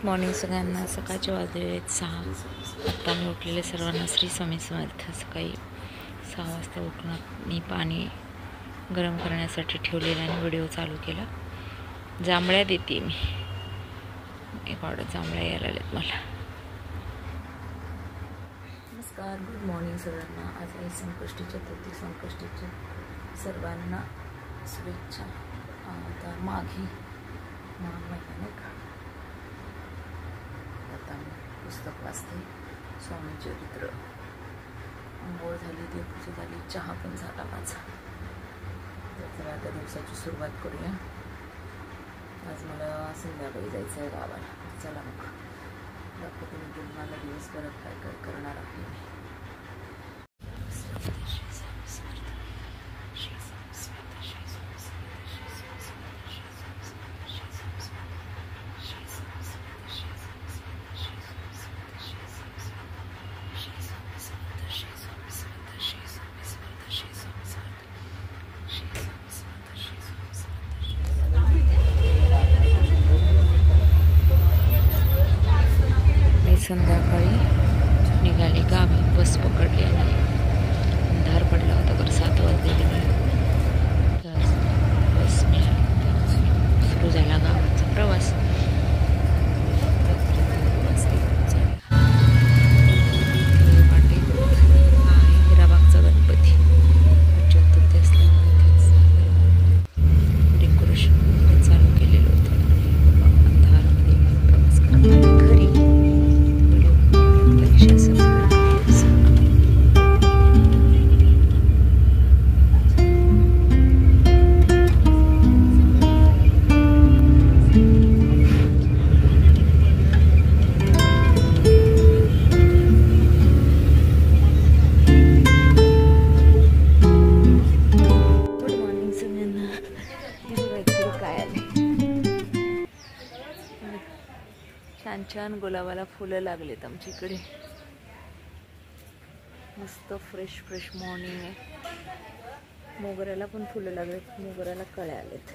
Good morning सगळ्यांना। सकाळचे वाजले 6। आत्ता मी उठलेले सर्वांना श्री स्वामी समर्थ। सकाळी 6 वाजता उठून मी पाणी गरम करण्यासाठी ठेवलेला आणि व्हिडिओ चालू केला। जांभळ्या देते मी, एक ऑर्डर जांभळ्या यायला आलेत मला। नमस्कार, गुड मॉर्निंग सगळ्यांना। आज आहे संकष्टी चतुर्थी। संकष्टीच्या सर्वांना शुभेच्छा। आता माघी महिना नाही का, आता मी पुस्तक वाचते स्वामी चरित्र। आंघोळ झाली, देवपूजा झाली, चहा पण झाला माझा। तर चला आता दिवसाची सुरुवात करूया। आज मला संध्याकाळी जायचं आहे गावाला। चला मग दाखवते मी तुम्हाला दिवसभरात काय काय करणार आहे मी। संध्याकाळी निघाली गावी, बस पकडली आणि अंधार पडला होता। तर 7 वाजलेले तर बस मिळाली। सुरू झाला गावाचा प्रवास। हिराबागचा गणपती चतुर्थी असल्यामुळे डेकोरेशन चालू केलेलं होतं। अंधारामध्ये प्रवास करताना घरी छान छान गुलाबाला फुलं लागलेत आमच्याकडे। मस्त फ्रेश फ्रेश मॉर्निंग आहे। मोगऱ्याला पण फुलं लागलेत, मोगऱ्याला कळ्या आलेत।